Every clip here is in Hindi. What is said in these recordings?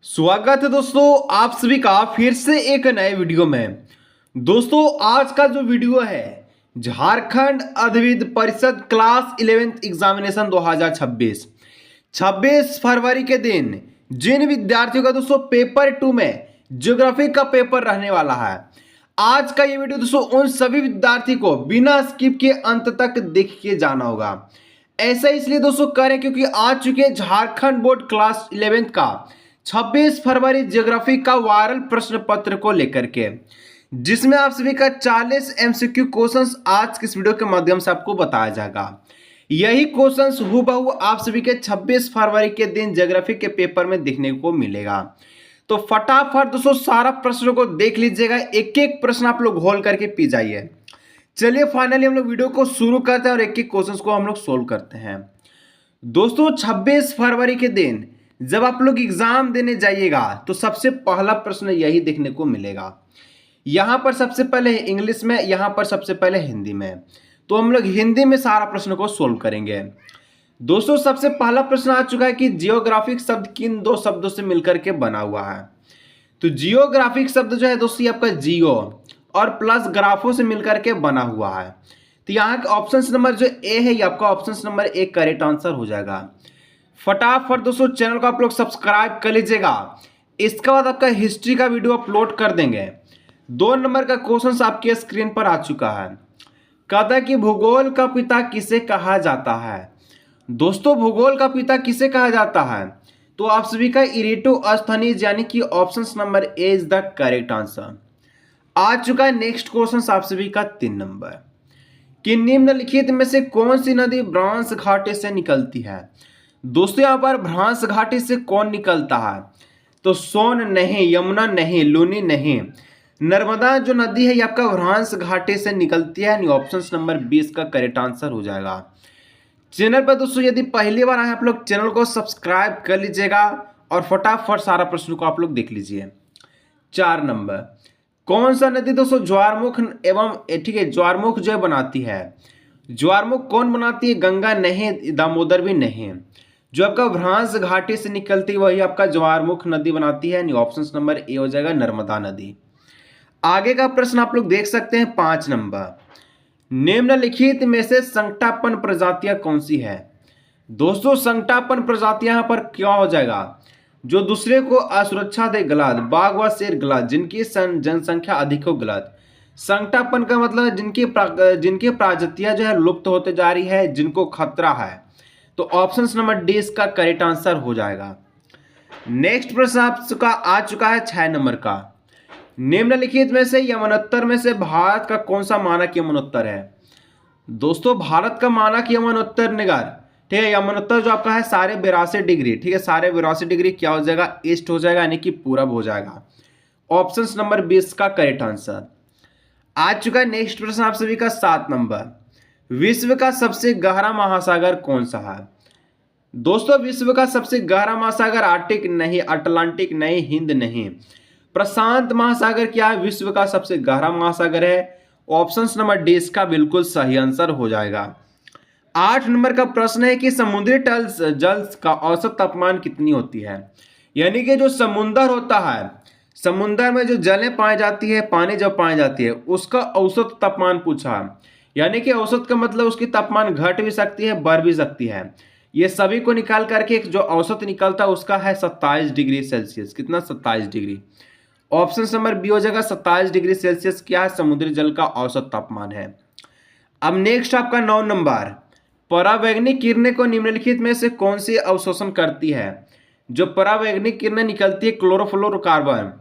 स्वागत है दोस्तों आप सभी का फिर से एक नए वीडियो में। दोस्तों आज का जो वीडियो है झारखंड अधिविद्य परिषद क्लास 11th एग्जामिनेशन 2026 26 फरवरी के दिन जिन विद्यार्थियों का दोस्तों पेपर 2 में ज्योग्राफी का पेपर रहने वाला है, आज का ये वीडियो दोस्तों उन सभी विद्यार्थी को बिना स्किप के अंत तक देख के जाना होगा। ऐसा इसलिए दोस्तों करें क्योंकि आ चुके झारखंड बोर्ड क्लास 11th का 26 फरवरी ज्योग्राफी का वायरल प्रश्न पत्र को लेकर के, जिसमें आप सभी का 40 एमसीक्यू क्वेश्चंस आज के इस वीडियो के माध्यम से आपको बताया जाएगा। यही क्वेश्चंस हूबहू आप सभी के 26 फरवरी के दिन ज्योग्राफी के पेपर में देखने को मिलेगा। तो फटाफट दोस्तों सारा प्रश्नों को देख लीजिएगा, एक एक प्रश्न आप लोग होल करके पी जाइए। चलिए फाइनली हम लोग वीडियो को शुरू करते हैं और एक एक क्वेश्चन को हम लोग सोल्व करते हैं। दोस्तों 26 फरवरी के दिन जब आप लोग एग्जाम देने जाइएगा तो सबसे पहला प्रश्न यही देखने को मिलेगा। यहां पर सबसे पहले इंग्लिश में, यहां पर सबसे पहले हिंदी में। तो हम लोग हिंदी में सारा प्रश्न को सोल्व करेंगे। दोस्तों सबसे पहला प्रश्न आ चुका है कि जियोग्राफिक शब्द किन दो शब्दों से मिलकर के बना हुआ है। तो जियोग्राफिक शब्द जो है दोस्तों आपका जियो और प्लस ग्राफो से मिलकर के बना हुआ है। तो यहाँ का ऑप्शन नंबर जो ए है ये आपका option number A correct answer हो जाएगा। फटाफट दोस्तों चैनल को आप लोग सब्सक्राइब कर लीजिएगा। इसके बाद आपका हिस्ट्री का वीडियो अपलोड कर देंगे। 2 नंबर का क्वेश्चन आपके स्क्रीन पर आ चुका है। कहता है कि भूगोल का पिता किसे कहा जाता है। दोस्तों भूगोल का पिता किसे कहा जाता है, तो आप सभी का इरेटो अस्थनीज यानी कि option number A is the correct answer. आ चुका है नेक्स्ट क्वेश्चन आप सभी का 3 नंबर कि निम्नलिखित में से कौन सी नदी ब्रांस घाटी से निकलती है। दोस्तों यहाँ पर भ्रांस घाटी से कौन निकलता है, तो सोन नहीं, यमुना नहीं, लूनी नहीं, नर्मदा जो नदी है ये आपका भ्रांस घाटी से निकलती है, यानी ऑप्शन नंबर 20 का करेक्ट आंसर हो जाएगा। चैनल पर दोस्तों यदि पहली बार आए आप लोग चैनल को सब्सक्राइब कर लीजिएगा और फटाफट सारा प्रश्न को आप लोग देख लीजिए। 4 नंबर कौन सा नदी दोस्तों ज्वारमुख एवं ठीक है ज्वारमुख जो बनाती है। ज्वारमुख कौन बनाती है, गंगा नहीं, दामोदर भी नहीं। जो आपका भ्रांस घाटी से निकलती है वही आपका ज्वारमुख नदी बनाती है, यानी ऑप्शन नंबर ए हो जाएगा नर्मदा नदी। आगे का प्रश्न आप लोग देख सकते हैं 5 नंबर निम्नलिखित में से संकटापन प्रजातियां कौन सी है। दोस्तों संकटापन प्रजातियां यहाँ पर क्या हो जाएगा, जो दूसरे को असुरक्षा दे गलत, बाघ व शेर गलत, जिनकी जनसंख्या अधिक हो गलत। संकटापन का मतलब जिनकी प्रजातियां जो है लुप्त होते जा रही है, जिनको खतरा है। तो ऑप्शन नंबर डी इसका करेक्ट आंसर हो जाएगा। नेक्स्ट प्रश्न आपका आ चुका है 6 नंबर का निम्नलिखित में से यमनोत्तर में से भारत का कौन सा मानक यमनोत्तर है। दोस्तों भारत का मानक यमनोत्तर निगार, ठीक है, यमनोत्तर जो आपका है सारे 82 डिग्री, ठीक है, सारे 82 डिग्री क्या हो जाएगा, ईस्ट हो जाएगा, यानी कि पूरब हो जाएगा। ऑप्शन नंबर 20 का करेक्ट आंसर आ चुका है। नेक्स्ट प्रश्न आप सभी का 7 नंबर विश्व का सबसे गहरा महासागर कौन सा है। दोस्तों विश्व का सबसे गहरा महासागर आर्टिक नहीं, अटलांटिक नहीं, हिंद नहीं, प्रशांत महासागर क्या है, विश्व का सबसे गहरा महासागर है। ऑप्शन नंबर डी इसका बिल्कुल सही आंसर हो जाएगा। 8 नंबर का प्रश्न है कि समुद्री जल का औसत तापमान कितनी होती है। यानी कि जो समुंदर होता है, समुंदर में जो जलें पाई जाती है, पानी जब पाई जाती है, उसका औसत तापमान पूछा है। यानी कि औसत का मतलब उसकी तापमान घट भी सकती है, बढ़ भी सकती है। ये सभी को निकाल करके जो औसत निकलता है उसका है 27 डिग्री सेल्सियस। कितना, 27 डिग्री। ऑप्शन नंबर बी हो जाएगा 27 डिग्री सेल्सियस क्या है, समुद्री जल का औसत तापमान है। अब नेक्स्ट आपका 9 नंबर परावैंगनिक किरणें को निम्नलिखित में से कौन सी अवशोषण करती है। जो परावैंगनिक किरणें निकलती है क्लोरोफ्लोरोकार्बन,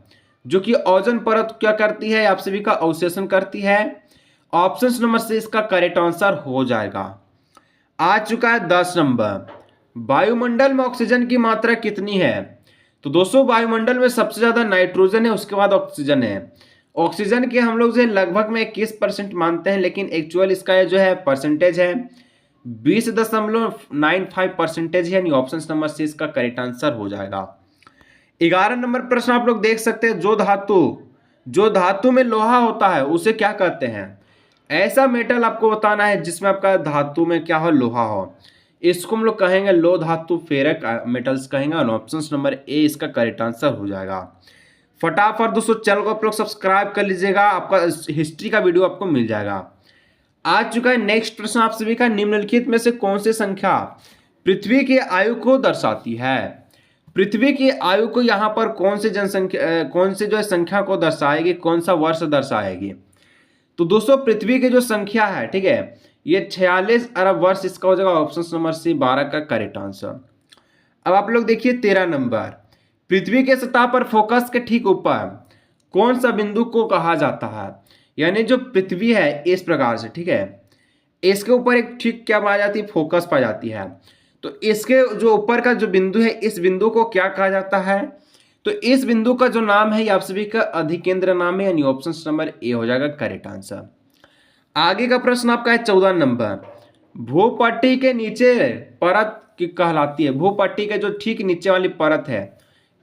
जो कि ओजोन परत क्या करती है, आप सभी का अवशोषण करती है। ऑप्शन नंबर से इसका करेक्ट आंसर हो जाएगा। आ चुका है 10 नंबर वायुमंडल में ऑक्सीजन की मात्रा कितनी है। तो दोस्तों वायुमंडल में सबसे ज्यादा नाइट्रोजन है, उसके बाद ऑक्सीजन है। ऑक्सीजन के हम लोग जो है लगभग में 21% मानते हैं, लेकिन एक्चुअल इसका जो है परसेंटेज है 20.95% है, यानी ऑप्शन नंबर से इसका करेक्ट आंसर हो जाएगा। 11 नंबर प्रश्न आप लोग देख सकते हैं जो धातु में लोहा होता है उसे क्या कहते हैं। ऐसा मेटल आपको बताना है जिसमें आपका धातु में क्या हो, लोहा हो। इसको हम लोग कहेंगे लो धातु फेरक मेटल्स कहेंगे, और ऑप्शन नंबर ए इसका करेक्ट आंसर हो जाएगा। फटाफट दोस्तों चैनल को आप लोग सब्सक्राइब कर लीजिएगा, आपका हिस्ट्री का वीडियो आपको मिल जाएगा। आ चुका है नेक्स्ट प्रश्न आप सभी का, निम्नलिखित में से कौन सी संख्या पृथ्वी की आयु को दर्शाती है? पृथ्वी की आयु को यहाँ पर कौन सी जनसंख्या, कौन सी जो है संख्या को दर्शाएगी, कौन सा वर्ष दर्शाएगी? तो दोस्तों पृथ्वी की जो संख्या है, ठीक है, ये 46 अरब वर्ष इसका हो जाएगा ऑप्शन नंबर सी 12 का करेक्ट आंसर। अब आप लोग देखिए 13 नंबर, पृथ्वी के सतह पर फोकस के ठीक ऊपर कौन सा बिंदु को कहा जाता है? यानी जो पृथ्वी है इस प्रकार से, ठीक है, इसके ऊपर एक ठीक क्या पाई जाती है, फोकस पाई जाती है। तो इसके जो ऊपर का जो बिंदु है, इस बिंदु को क्या कहा जाता है? तो इस बिंदु का जो नाम है, ये आप सभी का अधिकेंद्र नाम है, यानी ऑप्शन नंबर ए हो जाएगा करेक्ट आंसर। आगे का प्रश्न आपका है 14 नंबर, भूपट्टी के नीचे परत की कहलाती है, भूपट्टी के जो ठीक नीचे वाली परत है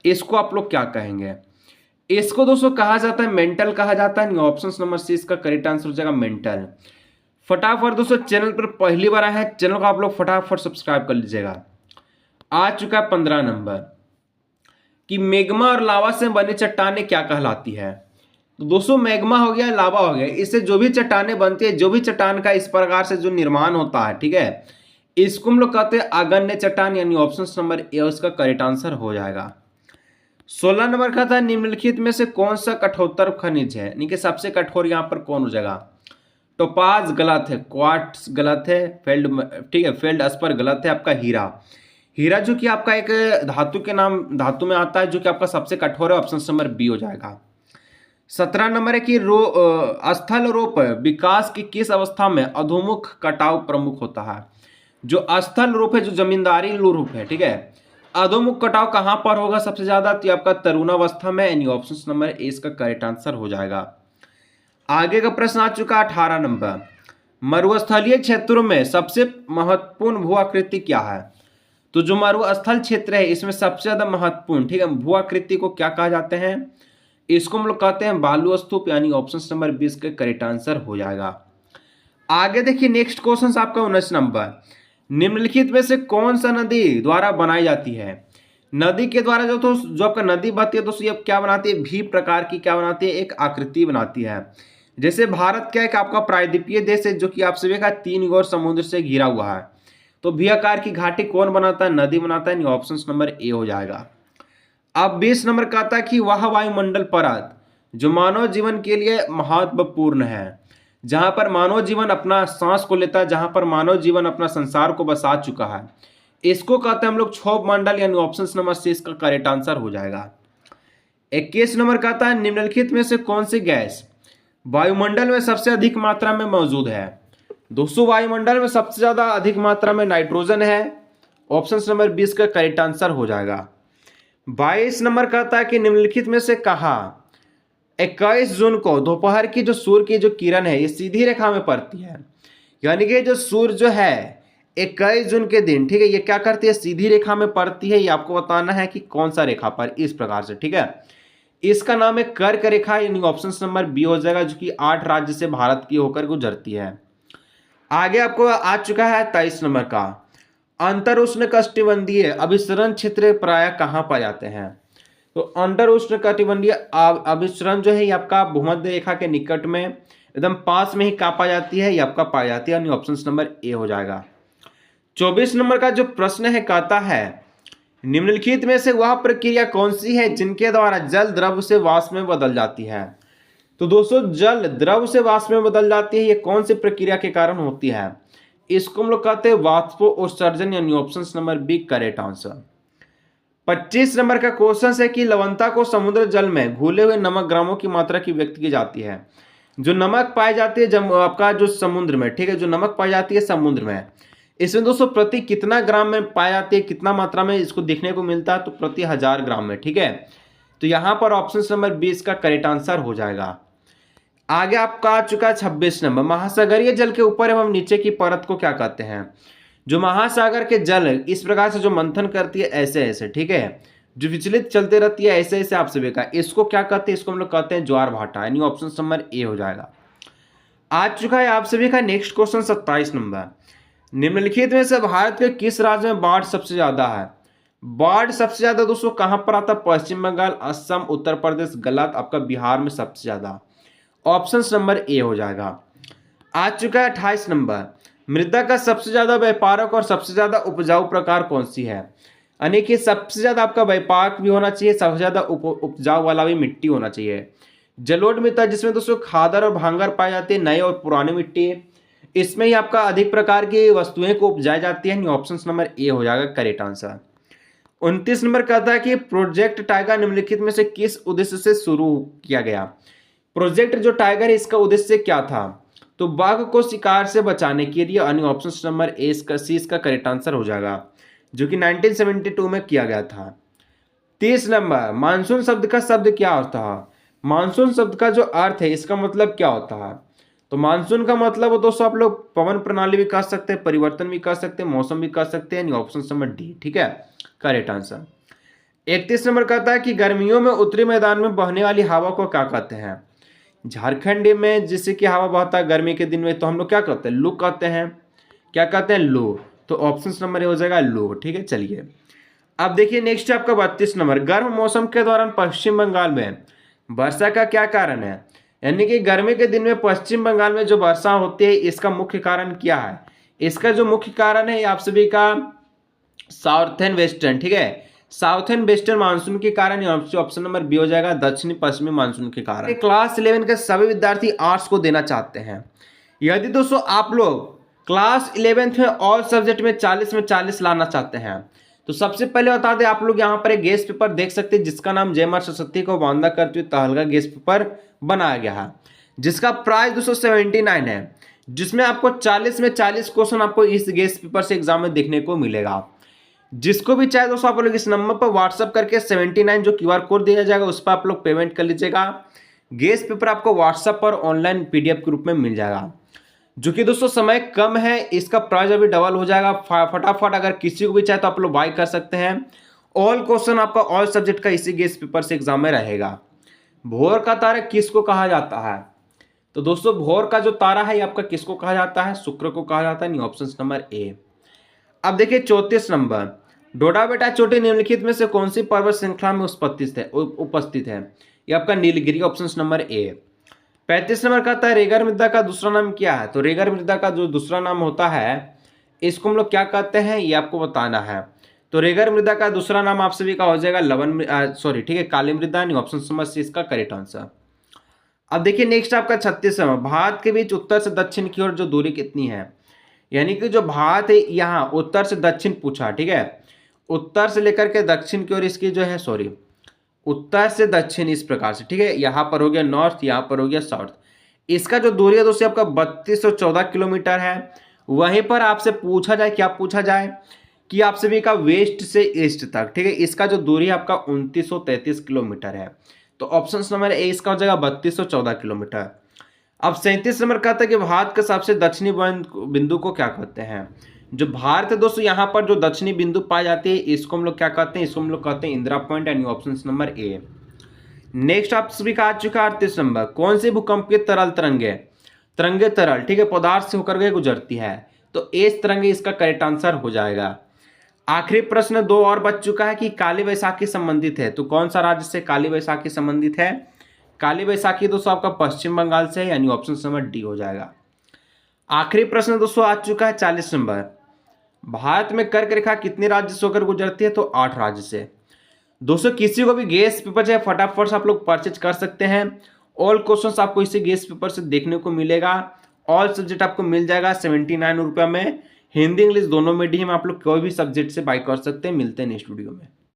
इसको आप लोग क्या कहेंगे? इसको दोस्तों कहा जाता है मेंटल कहा जाता है, ऑप्शन नंबर सी इसका करेक्ट आंसर हो जाएगा मेंटल। फटाफट दोस्तों चैनल पर पहली बार आए हैं, चैनल को आप लोग फटाफट सब्सक्राइब कर लीजिएगा। आ चुका है 15 नंबर कि मैग्मा और लावा से बनी चट्टानें क्या कहलाती है? तो दोस्तों मैग्मा हो गया, लावा हो गया, इससे जो भी चट्टानें बनती है, जो भी चट्टान का इस प्रकार से जो निर्माण होता है, ठीक है, इसको हम लोग कहते हैं आग्नेय चट्टान, यानी ऑप्शन नंबर ए उसका करेक्ट आंसर हो जाएगा। 16 नंबर का था, निम्नलिखित में से कौन सा कठोर खनिज है, यानी कि सबसे कठोर यहाँ पर कौन हो जाएगा? टोपाज गलत है, क्वार्ट्ज गलत है, ठीक है, फेल्डस्पर गलत है, आपका हीरा, हीरा जो कि आपका एक धातु के नाम धातु में आता है, जो कि आपका सबसे कठोर है, ऑप्शन नंबर बी हो जाएगा। 17 नंबर है कि स्थल रोप विकास की किस अवस्था में अधोमुख कटाव प्रमुख होता है? जो स्थल रूप है, जो जमींदारी रूप है, ठीक है, अधोमुख कटाव कहां पर होगा सबसे ज्यादा? तो आपका तरुणावस्था में, यानी ऑप्शन नंबर ए इसका करेक्ट आंसर हो जाएगा। आगे का प्रश्न आ चुका 18 नंबर, मरुस्थलीय क्षेत्रों में सबसे महत्वपूर्ण भू आकृति क्या है? तो जो मरुस्थल क्षेत्र है इसमें सबसे ज्यादा महत्वपूर्ण, ठीक है, भू आकृति को क्या कहा जाते हैं? इसको हम लोग कहते हैं बालू स्तूप, यानी ऑप्शन नंबर 20 का करेक्ट आंसर हो जाएगा। आगे देखिए नेक्स्ट क्वेश्चन आपका 19 नंबर, निम्नलिखित में से कौन सा नदी द्वारा बनाई जाती है? नदी के द्वारा जो आपका नदी बहती है दोस्तों, ये क्या बनाती है? भी प्रकार की क्या बनाती है? एक आकृति बनाती है। जैसे भारत क्या एक आपका प्रायद्वीपीय देश है, जो कि आप सभी का 3 ओर समुद्र से घिरा हुआ है, तो भी आकार की घाटी कौन बनाता है? नदी बनाता है, ऑप्शन नंबर ए हो जाएगा। अब 20 नंबर का आता है कि वह वायुमंडल परत जो मानव जीवन के लिए महत्वपूर्ण है, जहां पर मानव जीवन अपना सांस को लेता है, जहां पर मानव जीवन अपना संसार को बसा चुका है, इसको कहते हैं हम लोग क्षोभ मंडल, यानी ऑप्शन नंबर सी इसका करेक्ट आंसर हो जाएगा। 21 नंबर का आता है, निम्नलिखित में से कौन सी गैस वायुमंडल में सबसे अधिक मात्रा में मौजूद है? दोस्तों वायुमंडल में सबसे ज्यादा अधिक मात्रा में नाइट्रोजन है, ऑप्शन नंबर 20 का करेक्ट आंसर हो जाएगा। 22 नंबर का आता है कि निम्नलिखित में से कहा 21 जून को दोपहर की जो सूर्य की जो किरण है ये सीधी रेखा में पड़ती है, यानी कि जो सूर्य जो है 21 जून के दिन, ठीक है, ये क्या करती है? सीधी रेखा में पड़ती है। ये आपको बताना है कि कौन सा रेखा पर, इस प्रकार से, ठीक है, इसका नाम है कर्क रेखा, यानी ऑप्शन नंबर बी हो जाएगा, जो कि 8 राज्य से भारत की होकर गुजरती है। आगे आपको आ चुका है 23 नंबर का, अंतर उष्ण कटिबंधीय अभिसरण क्षेत्र प्राय कहाँ पाए जाते हैं? तो अंतर उष्ण कटिबंधीय अभिसरण जो है ये आपका भूमध्य रेखा के निकट में एकदम पास में ही कहाँ पाई जाती है? ये आपका पाई जाती है, यानी ऑप्शन नंबर ए हो जाएगा। 24 नंबर का जो प्रश्न है कहता है, निम्नलिखित में से वह प्रक्रिया कौन सी है जिनके द्वारा जल द्रव से वाष्प में बदल जाती है? तो दोस्तों जल द्रव से वाष्प में बदल जाती है, ये कौन सी प्रक्रिया के कारण होती है? इसको हम लोग कहते हैं वाष्पोत्सर्जन, यानी option number B correct answer. 25 number का क्वेश्चन है कि लवणता को समुद्र जल में घुले हुए नमक ग्रामों की मात्रा की व्यक्त की जाती है। जो नमक पाई जाती है जब आपका जो समुद्र में, ठीक है, जो नमक पाई जाती है समुद्र में, इसमें दोस्तों प्रति कितना ग्राम में पाई जाती है, कितना मात्रा में इसको देखने को मिलता है? तो प्रति 1000 ग्राम में, ठीक है, तो यहाँ पर ऑप्शन नंबर 20 का करेक्ट आंसर हो जाएगा। आगे आपका आ चुका है 26 नंबर, महासागरीय जल के ऊपर एवं नीचे की परत को क्या कहते हैं? जो महासागर के जल इस प्रकार से जो मंथन करती है ऐसे ऐसे, ठीक है, जो विचलित चलते रहती है ऐसे ऐसे आप सभी का, इसको क्या कहते हैं? इसको हम लोग कहते हैं ज्वार भाटा, यानी ऑप्शन नंबर ए हो जाएगा। आ चुका है आप सभी का नेक्स्ट क्वेश्चन 27 नंबर, निम्नलिखित में से भारत के किस राज्य में बाढ़ सबसे ज्यादा है? बाढ़ सबसे ज्यादा दोस्तों कहां पर आता है? पश्चिम बंगाल, असम, उत्तर प्रदेश। गलत, आपका बिहार में सबसे ज्यादा। ऑप्शन नंबर ए हो जाएगा। आ चुका है 28 नंबर। मृदा का सबसे ज्यादा व्यापारक और सबसे ज्यादा उपजाऊ प्रकार कौन सी है? यानी कि सबसे ज्यादा आपका व्यापक भी होना चाहिए, सबसे ज्यादा उपजाऊ वाला भी मिट्टी होना चाहिए। जलोढ़ मृदा, जिसमें दोस्तों खादर और भांगर पाए जाते हैं, नए और पुरानी मिट्टी, इसमें ही आपका अधिक प्रकार की वस्तुएं को उपजाई जाती है। ऑप्शन नंबर ए हो जाएगा करेक्ट आंसर। 29 नंबर कहता है कि प्रोजेक्ट टाइगर निम्नलिखित में से किस उद्देश्य से शुरू किया गया? प्रोजेक्ट जो टाइगर है इसका उद्देश्य क्या था? तो बाघ को शिकार से बचाने के लिए। अन्य ऑप्शन नंबर ए इसका सी इसका करेक्ट आंसर हो जाएगा, जो कि 1972 में किया गया था। 30 नंबर, मानसून शब्द का शब्द क्या होता है? मानसून शब्द का जो अर्थ है इसका मतलब क्या होता है? तो मानसून का मतलब दोस्तों आप लोग पवन प्रणाली भी कह सकते हैं, परिवर्तन भी कह सकते हैं, मौसम भी कह सकते हैं। ऑप्शन नंबर डी ठीक है करेक्ट आंसर। 31 नंबर कहता है कि गर्मियों में उत्तरी मैदान में बहने वाली हवा को क्या कहते हैं? झारखंड में जिससे कि हवा बहता है गर्मी के दिन में, तो हम लोग क्या कहते हैं? लू कहते हैं। क्या कहते हैं? लू। तो ऑप्शन नंबर ए हो जाएगा लू। ठीक है चलिए, अब देखिए नेक्स्ट है आपका 32 नंबर। गर्म मौसम के दौरान पश्चिम बंगाल में वर्षा का क्या कारण है? यानी कि गर्मी के दिन में पश्चिम बंगाल में जो वर्षा होती है इसका मुख्य कारण क्या है? इसका जो मुख्य कारण है आप सभी का साउथर्न वेस्टर्न, ठीक है, साउथर्न वेस्टर्न मानसून के कारण। ऑप्शन नंबर बी हो जाएगा दक्षिणी पश्चिमी मानसून के कारण। क्लास 11 के सभी विद्यार्थी आर्ट्स को देना चाहते हैं। यदि दोस्तों आप लोग क्लास 11th में ऑल सब्जेक्ट में 40 में 40 लाना चाहते हैं, तो सबसे पहले बता दें आप लोग यहाँ पर एक गेस्ट पेपर देख सकते हैं जिसका नाम जय मां सरस्वती को वंदना करते हुए तहलका गेस्ट पेपर बनाया गया है, जिसका प्राइस 279 है, जिसमें आपको 40 में 40 क्वेश्चन आपको इस गेस्ट पेपर से एग्जाम में देखने को मिलेगा। जिसको भी चाहे दोस्तों आप लोग इस नंबर पर व्हाट्सअप करके 79 जो QR कोड दिया जाएगा उस पर आप लोग पेमेंट कर लीजिएगा। गेस्ट पेपर आपको व्हाट्सएप पर ऑनलाइन PDF के रूप में मिल जाएगा, जो कि दोस्तों समय कम है, इसका प्राइस अभी डबल हो जाएगा। फटाफट अगर किसी को भी चाहे तो आप लोग बाय कर सकते हैं। ऑल क्वेश्चन आपका ऑल सब्जेक्ट का इसी गेस्ट पेपर से एग्जाम में रहेगा। भोर का तारा किसको कहा जाता है? तो दोस्तों भोर का जो तारा है आपका किसको कहा जाता है? शुक्र को कहा जाता है। ऑप्शन नंबर ए। अब देखिए 34 नंबर, डोडा बेटा चोटी निम्नलिखित में से कौन सी पर्वत श्रृंखला में उपस्थित है? ये आपका नीलगिरी। ऑप्शन नंबर ए। 35 नंबर कहता है रेगर मृदा का दूसरा नाम क्या है? तो रेगर मृदा का जो दूसरा नाम होता है इसको हम लोग क्या कहते हैं ये आपको बताना है। तो रेगर मृदा का दूसरा नाम आप सभी का हो जाएगा ठीक है काली मृदा। ऑप्शन नंबर सी इसका करेक्ट आंसर। अब देखिए नेक्स्ट आपका 36 नंबर, भारत के बीच उत्तर से दक्षिण की ओर जो दूरी कितनी है? यानी कि जो भारत है यहाँ उत्तर से दक्षिण पूछा, ठीक है, उत्तर से लेकर के दक्षिण की ओर इसकी जो है उत्तर से दक्षिण इस प्रकार से, ठीक है, यहाँ पर हो गया नॉर्थ, यहाँ पर हो गया साउथ। इसका जो दूरी है दोस्तों आपका 3214 किलोमीटर है। वहीं पर आपसे पूछा जाए, क्या पूछा जाए कि आप सभी का वेस्ट से ईस्ट तक, ठीक है, इसका जो दूरी है आपका 2933 किलोमीटर है। तो ऑप्शन नंबर ए इसका हो जाएगा 3214 किलोमीटर। अब 37 नंबर कहता है कि भारत के सबसे दक्षिणी बिंदु को क्या कहते हैं? जो भारत है दोस्तों यहाँ पर जो दक्षिणी बिंदु पाई जाती है इसको हम लोग क्या कहते हैं? इसको हम लोग कहते हैं इंदिरा पॉइंट। यानी ऑप्शन नंबर ए। नेक्स्ट आप सभी का आ चुका है 38 नंबर, कौन सी भूकंप की तरंगे तरल, ठीक है, पदार्थ से होकर के गुजरती है? तो इस तरंगे इसका करेक्ट आंसर हो जाएगा। आखिरी प्रश्न 2 और बच चुका है कि काली वैसाखी संबंधित है, तो कौन सा राज्य से काली वैसाखी संबंधित है? काली वैसाखी दोस्तों आपका पश्चिम बंगाल से है। यानी ऑप्शन नंबर डी हो जाएगा। आखिरी प्रश्न दोस्तों आ चुका है 40 नंबर, भारत में कर्क रेखा कितने राज्य से होकर गुजरती है? तो 8 राज्य से। दोस्तों किसी को भी गेस्ट पेपर चाहे फटाफट से आप लोग परचेज कर सकते हैं। ऑल क्वेश्चंस आपको इसी गेस्ट पेपर से देखने को मिलेगा। ऑल सब्जेक्ट आपको मिल जाएगा 79 रुपये में। हिंदी इंग्लिश दोनों मीडियम आप लोग कोई भी सब्जेक्ट से बाय कर सकते हैं। मिलते हैं नेक्स्ट वीडियो में।